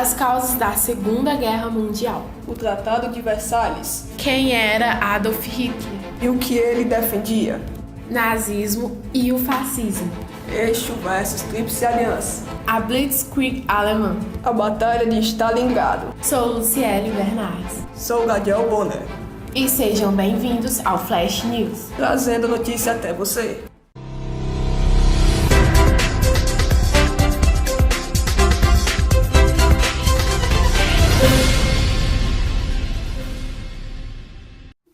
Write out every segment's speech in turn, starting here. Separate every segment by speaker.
Speaker 1: as causas da Segunda Guerra Mundial.
Speaker 2: O Tratado de Versalhes.
Speaker 1: Quem era Adolf Hitler?
Speaker 2: E o que ele defendia?
Speaker 1: Nazismo e o fascismo.
Speaker 2: Eixo versus Tríplice Aliança.
Speaker 1: A Blitzkrieg alemã.
Speaker 2: A Batalha de Stalingrado.
Speaker 1: Sou Luciele Bernardes.
Speaker 2: Sou Gadiel Bonner.
Speaker 1: E sejam bem-vindos ao Flash News,
Speaker 2: trazendo notícia até você.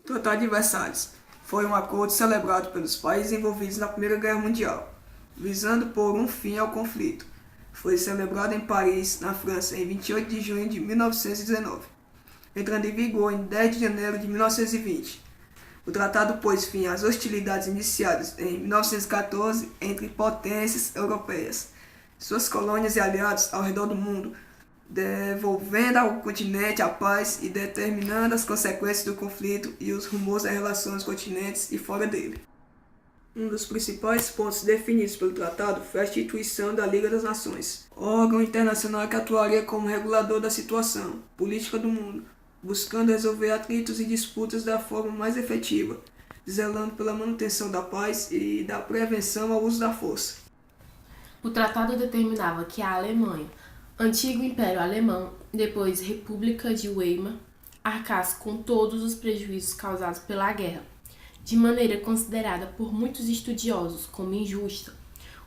Speaker 2: O Tratado de Versalhes foi um acordo celebrado pelos países envolvidos na Primeira Guerra Mundial, visando pôr um fim ao conflito. Foi celebrado em Paris, na França, em 28 de junho de 1919, entrando em vigor em 10 de janeiro de 1920. O tratado pôs fim às hostilidades iniciadas em 1914 entre potências europeias, suas colônias e aliados ao redor do mundo, devolvendo ao continente a paz e determinando as consequências do conflito e os rumos das relações dos continentes e fora dele. Um dos principais pontos definidos pelo tratado foi a instituição da Liga das Nações, órgão internacional que atuaria como regulador da situação política do mundo, buscando resolver atritos e disputas da forma mais efetiva, zelando pela manutenção da paz e da prevenção ao uso da força.
Speaker 1: O tratado determinava que a Alemanha, antigo Império Alemão, depois República de Weimar, arcasse com todos os prejuízos causados pela guerra, de maneira considerada por muitos estudiosos como injusta.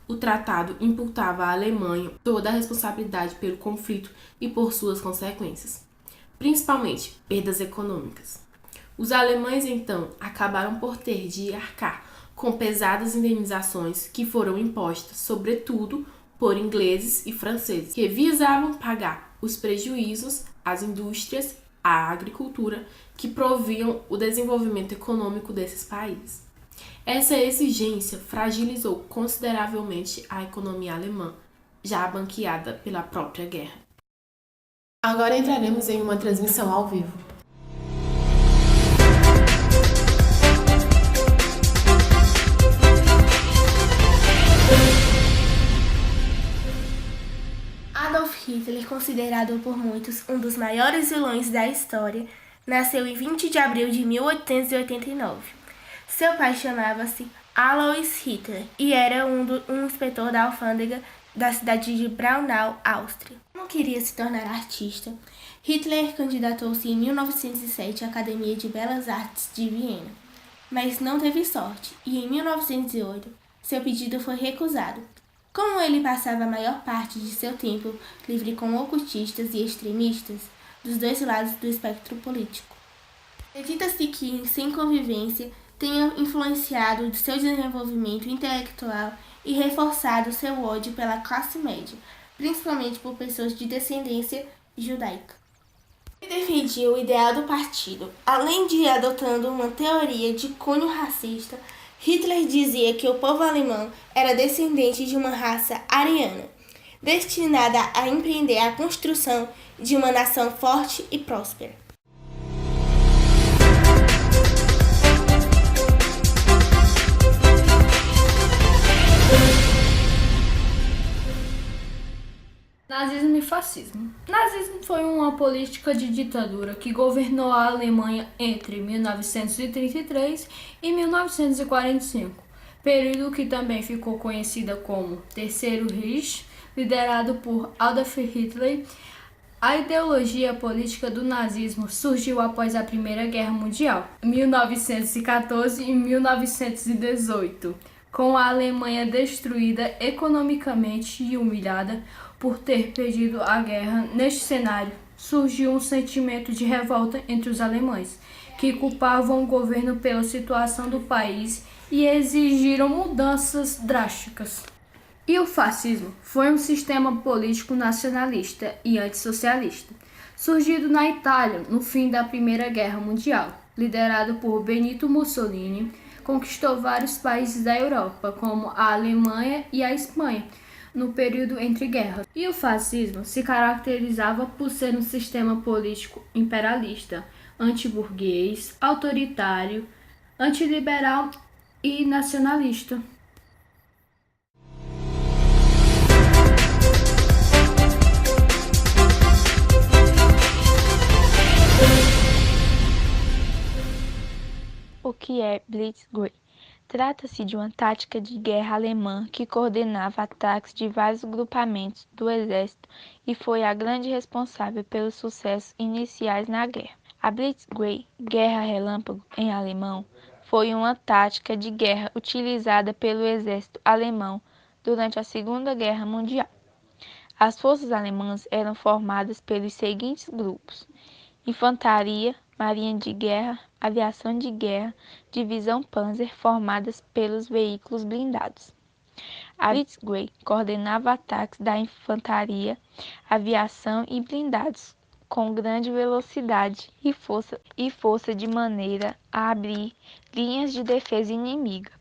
Speaker 1: O tratado imputava à Alemanha toda a responsabilidade pelo conflito e por suas consequências, principalmente perdas econômicas. Os alemães, então, acabaram por ter de arcar com pesadas indenizações que foram impostas, sobretudo, por ingleses e franceses, que visavam pagar os prejuízos às indústrias, à agricultura, que proviam o desenvolvimento econômico desses países. Essa exigência fragilizou consideravelmente a economia alemã, já banqueada pela própria guerra. Agora entraremos em uma transmissão ao vivo.
Speaker 3: Adolf Hitler, considerado por muitos um dos maiores vilões da história, nasceu em 20 de abril de 1889. Seu pai chamava-se Alois Hitler e era um inspetor da alfândega da cidade de Braunau, Áustria. Como queria se tornar artista, Hitler candidatou-se em 1907 à Academia de Belas Artes de Viena, mas não teve sorte e em 1908 seu pedido foi recusado. Como ele passava a maior parte de seu tempo livre com ocultistas e extremistas dos dois lados do espectro político, acredita-se que sem convivência tenha influenciado seu desenvolvimento intelectual e reforçado seu ódio pela classe média, principalmente por pessoas de descendência judaica. Ele defendia o ideal do partido, além de adotando uma teoria de cunho racista. Hitler dizia que o povo alemão era descendente de uma raça ariana, destinada a empreender a construção de uma nação forte e próspera.
Speaker 4: Nazismo e fascismo. Nazismo foi uma política de ditadura que governou a Alemanha entre 1933 e 1945, período que também ficou conhecida como Terceiro Reich, liderado por Adolf Hitler. A ideologia política do nazismo surgiu após a Primeira Guerra Mundial, 1914 e 1918, com a Alemanha destruída economicamente e humilhada por ter perdido a guerra. Neste cenário, surgiu um sentimento de revolta entre os alemães, que culpavam o governo pela situação do país e exigiram mudanças drásticas. E o fascismo foi um sistema político nacionalista e antissocialista, surgido na Itália no fim da Primeira Guerra Mundial, liderado por Benito Mussolini. Conquistou vários países da Europa, como a Alemanha e a Espanha, no período entre guerras. E o fascismo se caracterizava por ser um sistema político imperialista, antiburguês, autoritário, antiliberal e nacionalista.
Speaker 5: que é Blitzkrieg. Trata-se de uma tática de guerra alemã que coordenava ataques de vários grupamentos do exército e foi a grande responsável pelos sucessos iniciais na guerra. A Blitzkrieg, guerra relâmpago em alemão, foi uma tática de guerra utilizada pelo exército alemão durante a Segunda Guerra Mundial. As forças alemãs eram formadas pelos seguintes grupos: infantaria, marinha de guerra, aviação de guerra, divisão Panzer, formadas pelos veículos blindados. A Blitzkrieg coordenava ataques da infantaria, aviação e blindados com grande velocidade e força de maneira a abrir linhas de defesa inimiga.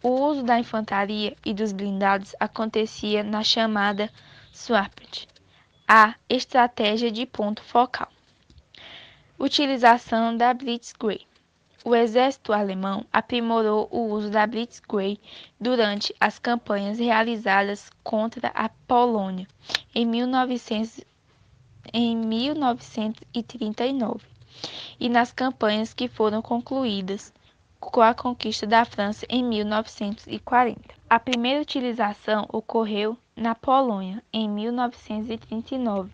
Speaker 5: O uso da infantaria e dos blindados acontecia na chamada Schwerpunkt, a estratégia de ponto focal. Utilização da Blitzkrieg. O exército alemão aprimorou o uso da Blitzkrieg durante as campanhas realizadas contra a Polônia em 1939 e nas campanhas que foram concluídas com a conquista da França em 1940. A primeira utilização ocorreu na Polônia em 1939,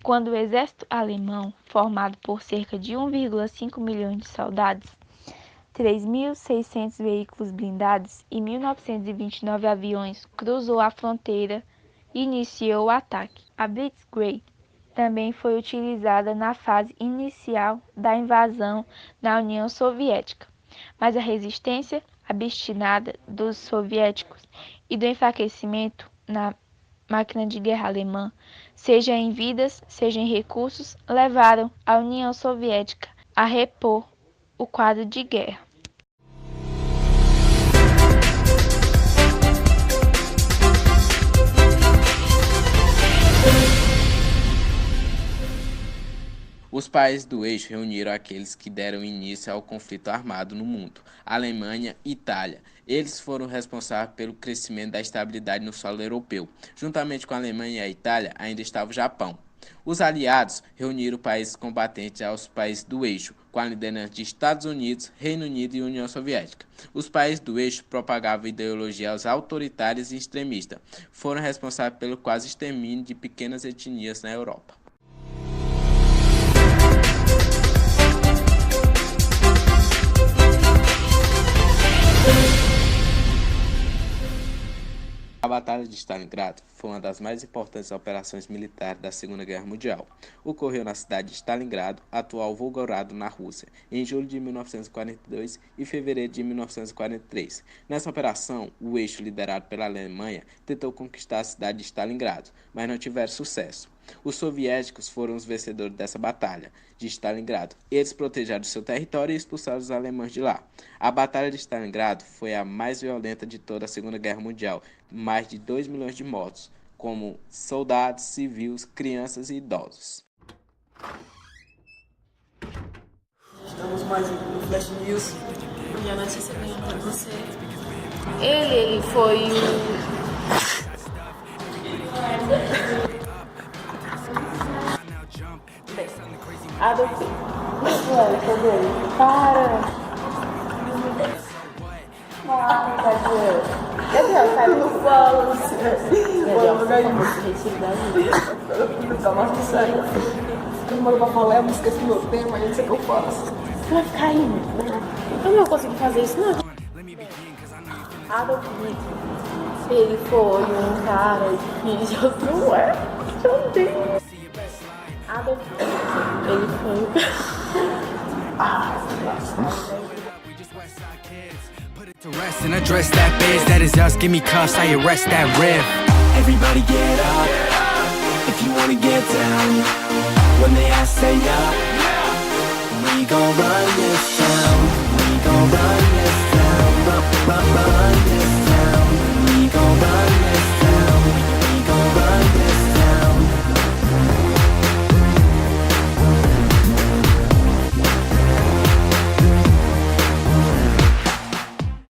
Speaker 5: quando o exército alemão, formado por cerca de 1,5 milhões de soldados, 3.600 veículos blindados e 1.929 aviões, cruzou a fronteira e iniciou o ataque. A Blitzkrieg também foi utilizada na fase inicial da invasão na União Soviética, mas a resistência obstinada dos soviéticos e do enfraquecimento na máquina de guerra alemã, seja em vidas, seja em recursos, levaram a União Soviética a repor o quadro de guerra.
Speaker 6: Os países do eixo reuniram aqueles que deram início ao conflito armado no mundo: Alemanha e Itália. Eles foram responsáveis pelo crescimento da estabilidade no solo europeu. Juntamente com a Alemanha e a Itália, ainda estava o Japão. Os aliados reuniram países combatentes aos países do eixo, com a liderança de Estados Unidos, Reino Unido e União Soviética. Os países do eixo propagavam ideologias autoritárias e extremistas. Foram responsáveis pelo quase extermínio de pequenas etnias na Europa. A Batalha de Stalingrado foi uma das mais importantes operações militares da Segunda Guerra Mundial. Ocorreu na cidade de Stalingrado, atual Volgogrado, na Rússia, em julho de 1942 e fevereiro de 1943. Nessa operação, o eixo liderado pela Alemanha tentou conquistar a cidade de Stalingrado, mas não tiveram sucesso. Os soviéticos foram os vencedores dessa batalha de Stalingrado. Eles protegeram seu território e expulsaram os alemães de lá. A Batalha de Stalingrado foi a mais violenta de toda a Segunda Guerra Mundial, mais de 2 milhões de mortos, como soldados, civis, crianças e idosos.
Speaker 2: Estamos mais no Flash News.
Speaker 1: E a notícia pergunta pra você.
Speaker 3: Ele foi o... Adolf Hitler. Para! Gabriel, sai do falo, Gabriel, por favor, se retire daí.
Speaker 2: Nunca mais me sai. Quando eu vou falar, eu me esqueço do meu tema, eu não sei o que eu faço.
Speaker 3: Você vai ficar rindo. Eu não vou conseguir fazer isso, não. Adolf Hitler. Ele foi um cara que Jesus é. Meu Deus. Adolf Hitler. Ele foi
Speaker 7: to rest and address that biz that is us. Give me cuffs, I arrest that riff. Everybody get up if you wanna get down. When they ask, say up. We gon' run this show.